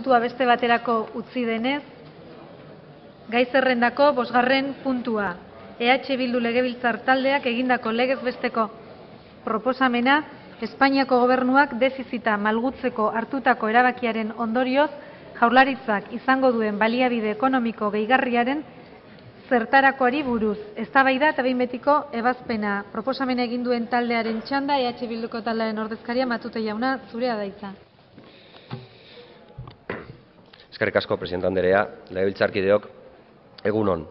puntua beste baterako utzi denez, gai zerrendako 5. puntua, Bildu legebiltzar taldeak egindako legez besteko proposamena, Espainiako gobernuak defizita malgutzeko hartutako erabakiaren ondorioz, Jaurlaritzak izango duen baliabide ekonomiko gehigarriaren zertarakoari buruz. Eztabaida eta behin betiko ebazpena. Proposamena egin duen taldearen txanda, Bilduko taldearen ordezkaria, Matute jauna, zurea da hitza. Eskerrik asko, presidente anderea, legebiltzarkideok, egun on.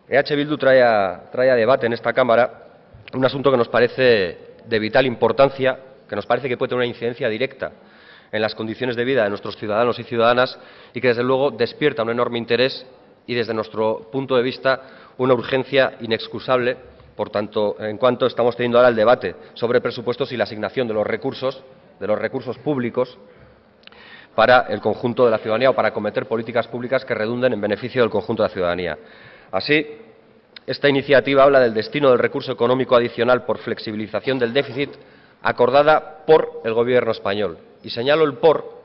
Bildu trae a debate en esta Cámara un asunto que nos parece de vital importancia, que nos parece que puede tener una incidencia directa en las condiciones de vida de nuestros ciudadanos y ciudadanas y que desde luego despierta un enorme interés y desde nuestro punto de vista una urgencia inexcusable, por tanto, en cuanto estamos teniendo ahora el debate sobre presupuestos y la asignación de los recursos públicos para el conjunto de la ciudadanía o para acometer políticas públicas que redunden en beneficio del conjunto de la ciudadanía. Así, esta iniciativa habla del destino del recurso económico adicional por flexibilización del déficit acordada por el Gobierno español. Y señalo el por,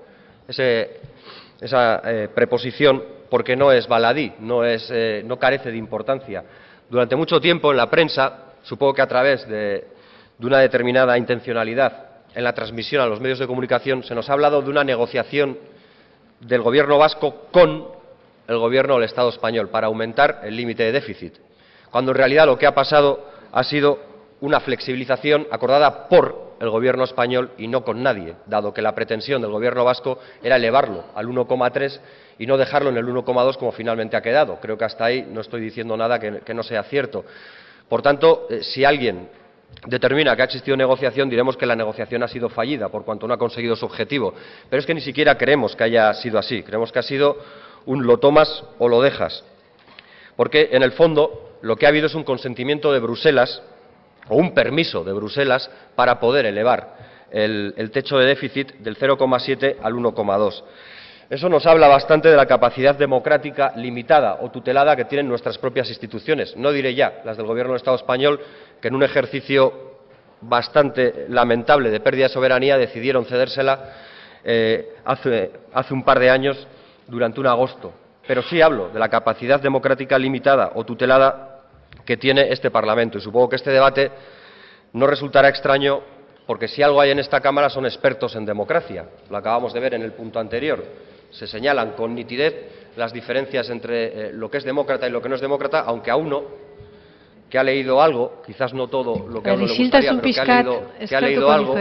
esa preposición, porque no es baladí, no carece de importancia. Durante mucho tiempo en la prensa, supongo que a través de una determinada intencionalidad en la transmisión a los medios de comunicación, se nos ha hablado de una negociación del Gobierno vasco con el Gobierno del Estado español para aumentar el límite de déficit, cuando en realidad lo que ha pasado ha sido una flexibilización acordada por el Gobierno español y no con nadie, dado que la pretensión del Gobierno vasco era elevarlo al 1,3 y no dejarlo en el 1,2 como finalmente ha quedado. Creo que hasta ahí no estoy diciendo nada que no sea cierto. Por tanto, si alguien determina que ha existido negociación, diremos que la negociación ha sido fallida por cuanto no ha conseguido su objetivo. Pero es que ni siquiera creemos que haya sido así. Creemos que ha sido un lo tomas o lo dejas. Porque, en el fondo, lo que ha habido es un consentimiento de Bruselas o un permiso de Bruselas para poder elevar el techo de déficit del 0,7 al 1,2. Eso nos habla bastante de la capacidad democrática limitada o tutelada que tienen nuestras propias instituciones. No diré ya las del Gobierno del Estado español, que en un ejercicio bastante lamentable de pérdida de soberanía decidieron cedérsela hace un par de años durante un agosto. Pero sí hablo de la capacidad democrática limitada o tutelada que tiene este Parlamento. Y supongo que este debate no resultará extraño porque si algo hay en esta Cámara son expertos en democracia. Lo acabamos de ver en el punto anterior. Se señalan con nitidez las diferencias entre lo que es demócrata y lo que no es demócrata, aunque a uno que ha leído algo, quizás no todo lo que a uno le gustaría, pero que ha leído algo,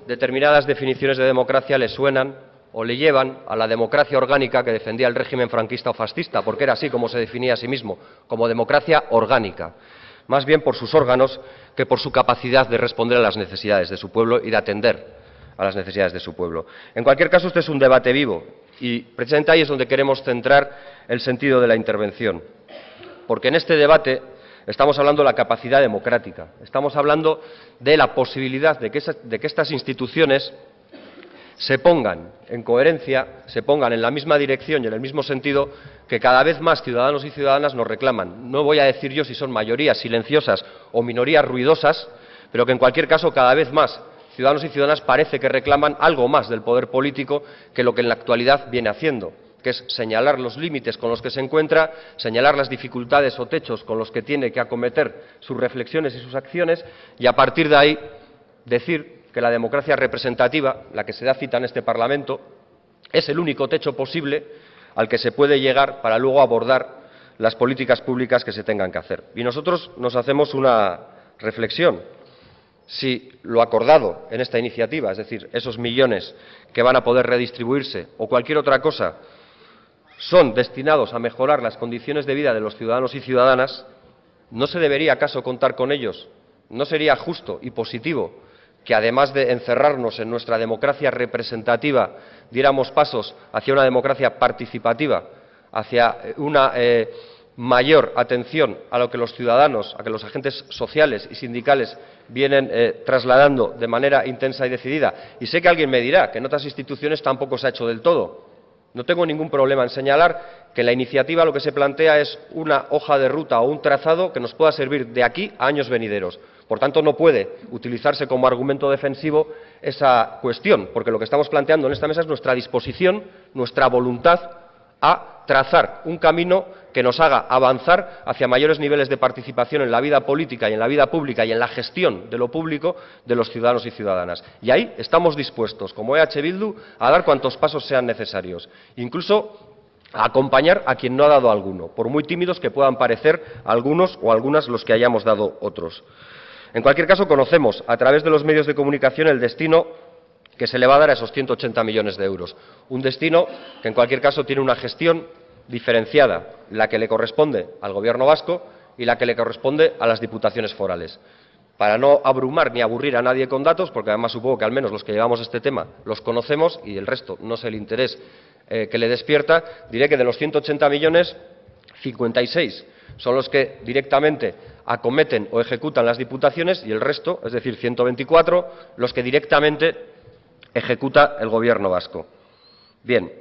determinadas definiciones de democracia le suenan o le llevan a la democracia orgánica que defendía el régimen franquista o fascista, porque era así como se definía a sí mismo, como democracia orgánica, más bien por sus órganos que por su capacidad de responder a las necesidades de su pueblo y de atender a las necesidades de su pueblo. En cualquier caso, este es un debate vivo y precisamente ahí es donde queremos centrar el sentido de la intervención, porque en este debate estamos hablando de la capacidad democrática, estamos hablando de la posibilidad de que estas instituciones se pongan en coherencia, se pongan en la misma dirección y en el mismo sentido que cada vez más ciudadanos y ciudadanas nos reclaman. No voy a decir yo si son mayorías silenciosas o minorías ruidosas, pero que en cualquier caso cada vez más ciudadanos y ciudadanas parece que reclaman algo más del poder político que lo que en la actualidad viene haciendo, que es señalar los límites con los que se encuentra, señalar las dificultades o techos con los que tiene que acometer sus reflexiones y sus acciones y a partir de ahí decir que la democracia representativa, la que se da cita en este Parlamento, es el único techo posible al que se puede llegar para luego abordar las políticas públicas que se tengan que hacer. Y nosotros nos hacemos una reflexión. Si lo acordado en esta iniciativa, es decir, esos millones que van a poder redistribuirse o cualquier otra cosa, son destinados a mejorar las condiciones de vida de los ciudadanos y ciudadanas, ¿no se debería acaso contar con ellos? ¿No sería justo y positivo que además de encerrarnos en nuestra democracia representativa, diéramos pasos hacia una democracia participativa, hacia una mayor atención a lo que los ciudadanos, a que los agentes sociales y sindicales vienen trasladando de manera intensa y decidida? Y sé que alguien me dirá que en otras instituciones tampoco se ha hecho del todo. No tengo ningún problema en señalar que la iniciativa lo que se plantea es una hoja de ruta o un trazado que nos pueda servir de aquí a años venideros. Por tanto, no puede utilizarse como argumento defensivo esa cuestión, porque lo que estamos planteando en esta mesa es nuestra disposición, nuestra voluntad a trazar un camino que nos haga avanzar hacia mayores niveles de participación en la vida política y en la vida pública y en la gestión de lo público de los ciudadanos y ciudadanas. Y ahí estamos dispuestos, como EH Bildu, a dar cuantos pasos sean necesarios, incluso a acompañar a quien no ha dado alguno, por muy tímidos que puedan parecer algunos o algunas los que hayamos dado otros. En cualquier caso, conocemos a través de los medios de comunicación el destino que se le va a dar a esos 180 millones de euros. Un destino que, en cualquier caso, tiene una gestión diferenciada, la que le corresponde al Gobierno vasco y la que le corresponde a las diputaciones forales. Para no abrumar ni aburrir a nadie con datos, porque además supongo que al menos los que llevamos este tema los conocemos y el resto no sé el interés que le despierta, diré que de los 180 millones, 56 son los que directamente acometen o ejecutan las diputaciones y el resto, es decir, 124, los que directamente ejecuta el Gobierno vasco. Bien,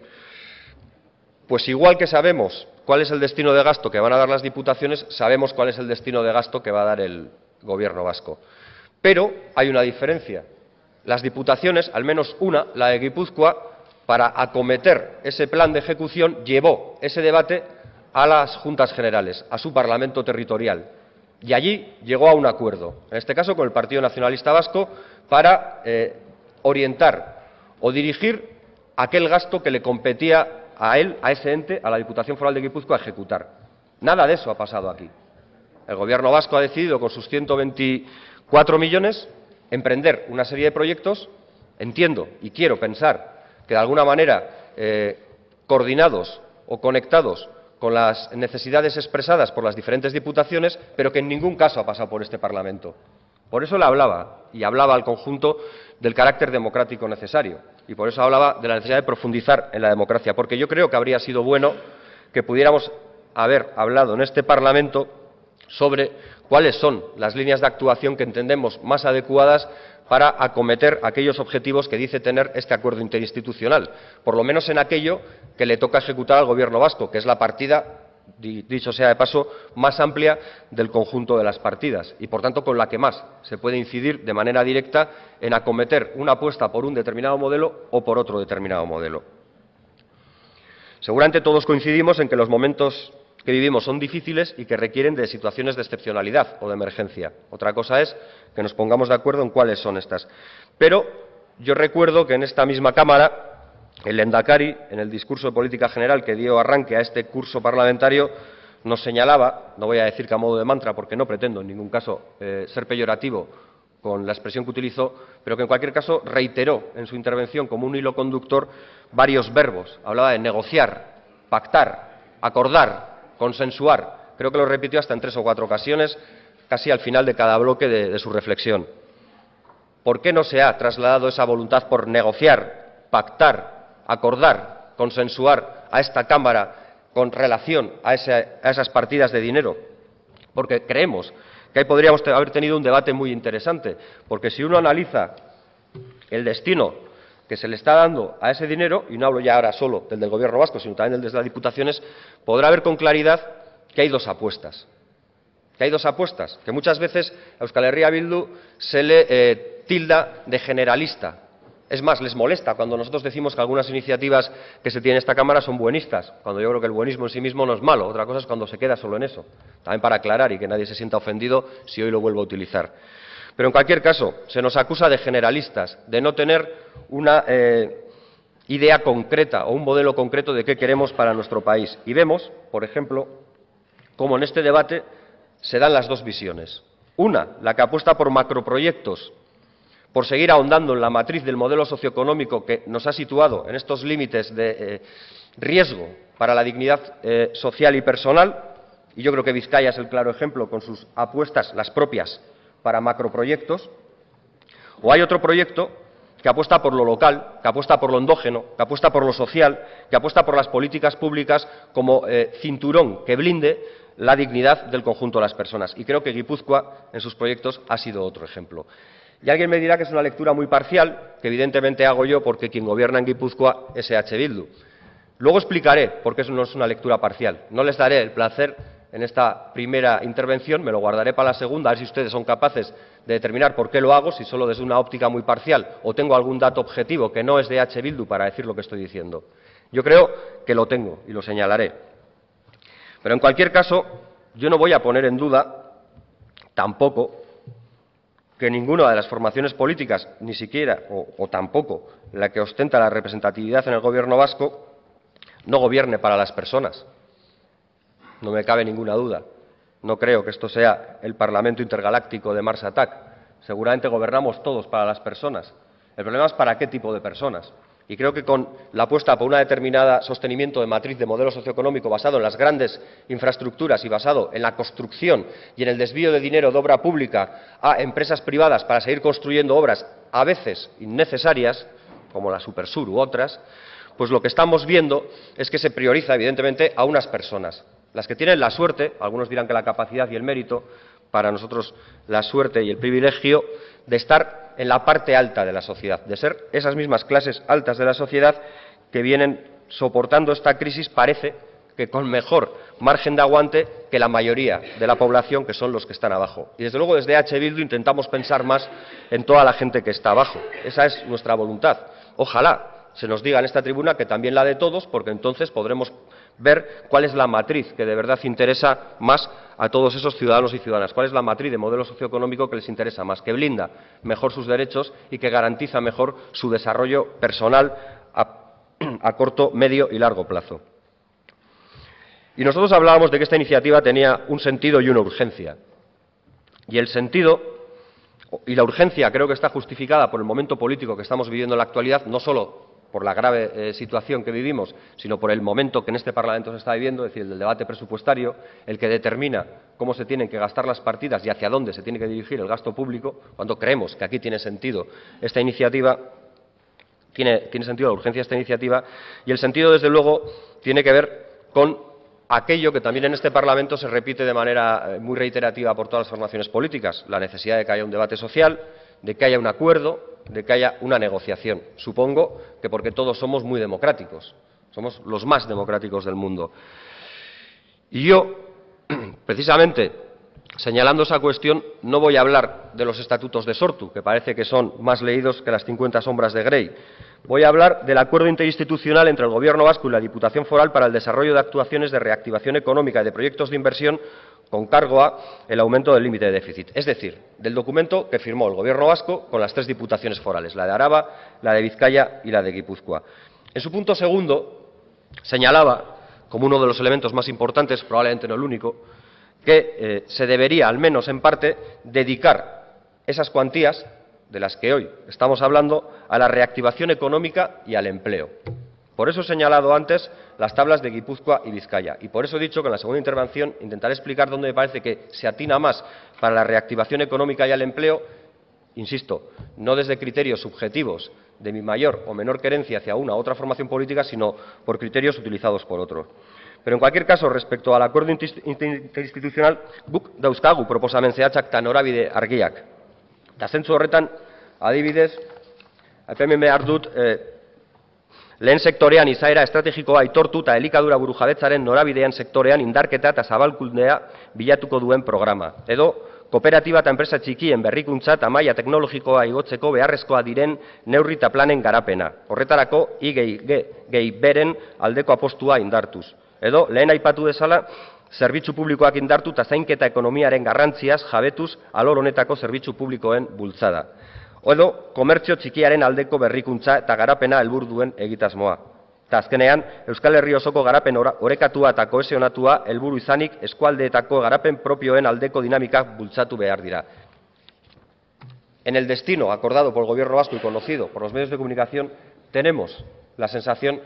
pues igual que sabemos cuál es el destino de gasto que van a dar las diputaciones, sabemos cuál es el destino de gasto que va a dar el Gobierno vasco. Pero hay una diferencia. Las diputaciones, al menos una, la de Guipúzcoa, para acometer ese plan de ejecución, llevó ese debate a las Juntas Generales, a su Parlamento territorial. Y allí llegó a un acuerdo, en este caso con el Partido Nacionalista Vasco, para orientar o dirigir aquel gasto que le competía a él, a ese ente, a la Diputación Foral de Guipúzcoa, a ejecutar. Nada de eso ha pasado aquí. El Gobierno vasco ha decidido, con sus 124 millones, emprender una serie de proyectos, entiendo y quiero pensar que de alguna manera coordinados o conectados con las necesidades expresadas por las diferentes diputaciones, pero que en ningún caso ha pasado por este Parlamento. Por eso le hablaba, y hablaba al conjunto del carácter democrático necesario, y por eso hablaba de la necesidad de profundizar en la democracia, porque yo creo que habría sido bueno que pudiéramos haber hablado en este Parlamento sobre cuáles son las líneas de actuación que entendemos más adecuadas para acometer aquellos objetivos que dice tener este acuerdo interinstitucional, por lo menos en aquello que le toca ejecutar al Gobierno vasco, que es la partida, dicho sea de paso, más amplia del conjunto de las partidas y, por tanto, con la que más se puede incidir de manera directa en acometer una apuesta por un determinado modelo o por otro determinado modelo. Seguramente todos coincidimos en que los momentos que vivimos son difíciles y que requieren de situaciones de excepcionalidad o de emergencia. Otra cosa es que nos pongamos de acuerdo en cuáles son estas. Pero yo recuerdo que en esta misma Cámara el Lehendakari, en el discurso de política general que dio arranque a este curso parlamentario, nos señalaba, no voy a decir que a modo de mantra porque no pretendo en ningún caso ser peyorativo con la expresión que utilizó, pero que en cualquier caso reiteró en su intervención como un hilo conductor varios verbos. Hablaba de negociar, pactar, acordar, consensuar. Creo que lo repitió hasta en 3 o 4 ocasiones, casi al final de cada bloque de su reflexión. ¿Por qué no se ha trasladado esa voluntad por negociar, pactar, acordar, consensuar a esta Cámara con relación a esas partidas de dinero? Porque creemos que ahí podríamos haber tenido un debate muy interesante, porque si uno analiza el destino que se le está dando a ese dinero, y no hablo ya ahora solo del Gobierno vasco, sino también del de las diputaciones, podrá ver con claridad que hay dos apuestas. Que muchas veces a Euskal Herria Bildu se le tilda de generalista. Es más, les molesta cuando nosotros decimos que algunas iniciativas que se tienen en esta Cámara son buenistas, cuando yo creo que el buenismo en sí mismo no es malo. Otra cosa es cuando se queda solo en eso. También para aclarar y que nadie se sienta ofendido si hoy lo vuelvo a utilizar. Pero en cualquier caso, se nos acusa de generalistas, de no tener una idea concreta o un modelo concreto de qué queremos para nuestro país. Y vemos, por ejemplo, cómo en este debate se dan las dos visiones. Una, la que apuesta por macroproyectos, por seguir ahondando en la matriz del modelo socioeconómico que nos ha situado en estos límites de riesgo para la dignidad social y personal, y yo creo que Vizcaya es el claro ejemplo con sus apuestas, las propias, para macroproyectos. O hay otro proyecto que apuesta por lo local, que apuesta por lo endógeno, que apuesta por lo social, que apuesta por las políticas públicas como cinturón que blinde la dignidad del conjunto de las personas. Y creo que Guipúzcoa, en sus proyectos, ha sido otro ejemplo. Y alguien me dirá que es una lectura muy parcial, que evidentemente hago yo porque quien gobierna en Guipúzcoa es EH Bildu. Luego explicaré por qué eso no es una lectura parcial. No les daré el placer en esta primera intervención, me lo guardaré para la segunda, a ver si ustedes son capaces de determinar por qué lo hago, si solo desde una óptica muy parcial o tengo algún dato objetivo que no es de H. Bildu para decir lo que estoy diciendo. Yo creo que lo tengo y lo señalaré. Pero en cualquier caso, yo no voy a poner en duda tampoco que ninguna de las formaciones políticas, ni siquiera o tampoco la que ostenta la representatividad en el Gobierno vasco, no gobierne para las personas. No me cabe ninguna duda. No creo que esto sea el Parlamento Intergaláctico de Mars Attack. Seguramente gobernamos todos para las personas. El problema es para qué tipo de personas. Y creo que con la apuesta por una determinada sostenimiento de matriz de modelo socioeconómico basado en las grandes infraestructuras y basado en la construcción y en el desvío de dinero de obra pública a empresas privadas para seguir construyendo obras a veces innecesarias, como la Supersur u otras, pues lo que estamos viendo es que se prioriza, evidentemente, a unas personas. Las que tienen la suerte, algunos dirán que la capacidad y el mérito, para nosotros la suerte y el privilegio de estar en la parte alta de la sociedad, de ser esas mismas clases altas de la sociedad que vienen soportando esta crisis, parece que con mejor margen de aguante que la mayoría de la población, que son los que están abajo. Y desde luego desde H. Bildu intentamos pensar más en toda la gente que está abajo. Esa es nuestra voluntad. Ojalá se nos diga en esta tribuna que también la de todos, porque entonces podremos ver cuál es la matriz que de verdad interesa más a todos esos ciudadanos y ciudadanas, cuál es la matriz de modelo socioeconómico que les interesa más, que blinda mejor sus derechos y que garantiza mejor su desarrollo personal a corto, medio y largo plazo. Y nosotros hablábamos de que esta iniciativa tenía un sentido y una urgencia. Y el sentido y la urgencia creo que está justificada por el momento político que estamos viviendo en la actualidad, no solo por la grave situación que vivimos, sino por el momento que en este Parlamento se está viviendo, es decir, el del debate presupuestario, el que determina cómo se tienen que gastar las partidas y hacia dónde se tiene que dirigir el gasto público, cuando creemos que aquí tiene sentido esta iniciativa, tiene sentido la urgencia de esta iniciativa, y el sentido, desde luego, tiene que ver con aquello que también en este Parlamento se repite de manera muy reiterativa por todas las formaciones políticas, la necesidad de que haya un debate social, de que haya un acuerdo, de que haya una negociación. Supongo que porque todos somos muy democráticos, somos los más democráticos del mundo. Y yo, precisamente, señalando esa cuestión, no voy a hablar de los estatutos de Sortu, que parece que son más leídos que las 50 sombras de Grey. Voy a hablar del acuerdo interinstitucional entre el Gobierno vasco y la Diputación Foral para el desarrollo de actuaciones de reactivación económica y de proyectos de inversión con cargo a el aumento del límite de déficit. Es decir, del documento que firmó el Gobierno vasco con las 3 diputaciones forales, la de Araba, la de Vizcaya y la de Guipúzcoa. En su punto segundo, señalaba, como uno de los elementos más importantes, probablemente no el único, que se debería, al menos en parte, dedicar esas cuantías de las que hoy estamos hablando a la reactivación económica y al empleo. Por eso he señalado antes las tablas de Guipúzcoa y Vizcaya, y por eso he dicho que en la segunda intervención intentaré explicar dónde me parece que se atina más para la reactivación económica y al empleo, insisto, no desde criterios subjetivos de mi mayor o menor querencia hacia una u otra formación política, sino por criterios utilizados por otros. Pero en cualquier caso, respecto al acuerdo interinstitucional, guk dauzkagu proposamen zehatzak eta norabide argiak. Eta zentzu horretan, adibidez, aipamen behar dut, lehen sektorean izaera estrategikoa aitortu eta elikadura burujabetzaren norabidean sektorean indarketa eta zabalkundea bilatuko duen programa. Edo, kooperatiba eta enpresa txikien berrikuntza eta maila teknologikoa igotzeko beharrezkoa diren neurri eta planen garapena. Horretarako, I+G+beren aldeko apostua indartuz. Edo, lehen aipatu dezala, zerbitzu publikoak indartu eta zainketa ekonomiaren garrantziaz jabetuz alor honetako zerbitzu publikoen bultzada. Edo, komertzio txikiaren aldeko berrikuntza eta garapena helburu duen egitasmoa. Eta azkenean, Euskal Herri osoko garapen orekatua eta kohesionatua helburu izanik eskualdeetako garapen propioen aldeko dinamikak bultzatu behar dira. En el destino acordado por el Gobierno vasco y conocido por los medios de comunicación, tenemos la sensación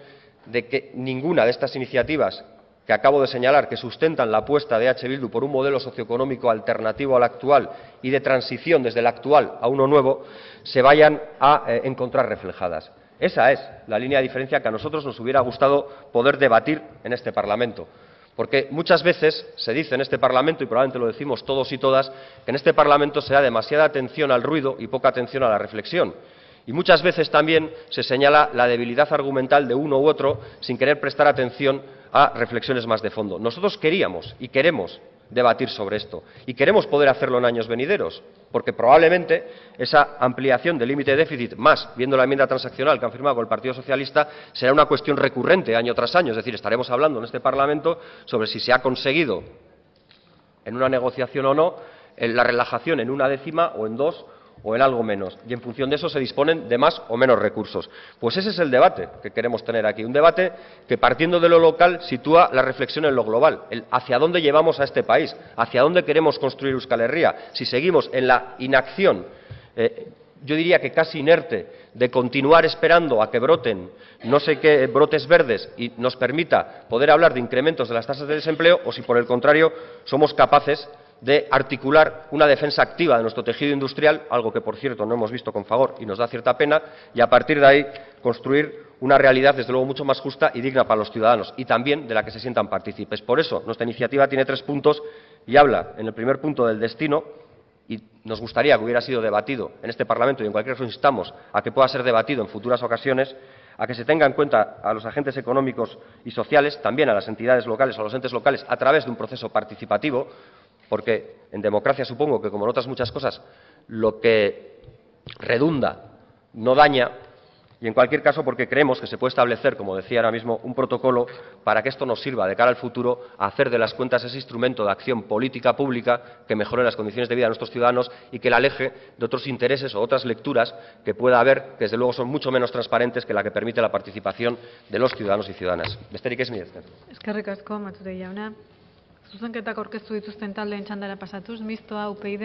de que ninguna de estas iniciativas que acabo de señalar, que sustentan la apuesta de H. Bildu por un modelo socioeconómico alternativo al actual y de transición desde el actual a uno nuevo, se vayan a encontrar reflejadas. Esa es la línea de diferencia que a nosotros nos hubiera gustado poder debatir en este Parlamento. Porque muchas veces se dice en este Parlamento, y probablemente lo decimos todos y todas, que en este Parlamento se da demasiada atención al ruido y poca atención a la reflexión. Y muchas veces también se señala la debilidad argumental de uno u otro sin querer prestar atención a reflexiones más de fondo. Nosotros queríamos y queremos debatir sobre esto y queremos poder hacerlo en años venideros, porque probablemente esa ampliación del límite de déficit, más viendo la enmienda transaccional que han firmado con el Partido Socialista, será una cuestión recurrente año tras año. Es decir, estaremos hablando en este Parlamento sobre si se ha conseguido en una negociación o no la relajación en una décima o en 2 o en algo menos, y en función de eso se disponen de más o menos recursos. Pues ese es el debate que queremos tener aquí, un debate que, partiendo de lo local, sitúa la reflexión en lo global, el hacia dónde llevamos a este país, hacia dónde queremos construir Euskal Herria. Si seguimos en la inacción, yo diría que casi inerte, de continuar esperando a que broten no sé qué brotes verdes y nos permita poder hablar de incrementos de las tasas de desempleo, o si por el contrario somos capaces de articular una defensa activa de nuestro tejido industrial, algo que, por cierto, no hemos visto con favor y nos da cierta pena, y a partir de ahí construir una realidad, desde luego, mucho más justa y digna para los ciudadanos, y también de la que se sientan partícipes. Por eso, nuestra iniciativa tiene 3 puntos y habla, en el primer punto, del destino, y nos gustaría que hubiera sido debatido en este Parlamento, y en cualquier caso instamos a que pueda ser debatido en futuras ocasiones, a que se tenga en cuenta a los agentes económicos y sociales, también a las entidades locales, a los entes locales, a través de un proceso participativo, porque en democracia supongo que, como en otras muchas cosas, lo que redunda no daña, y en cualquier caso porque creemos que se puede establecer, como decía ahora mismo, un protocolo para que esto nos sirva de cara al futuro a hacer de las cuentas ese instrumento de acción política pública que mejore las condiciones de vida de nuestros ciudadanos y que la aleje de otros intereses o otras lecturas que pueda haber, que desde luego son mucho menos transparentes que la que permite la participación de los ciudadanos y ciudadanas. Besterik ez, mila esker. Eskerrik asko, Matute jauna. Zuzenketak aurkeztu dituzten taldeen txandara pasatuz, mistoa, upyd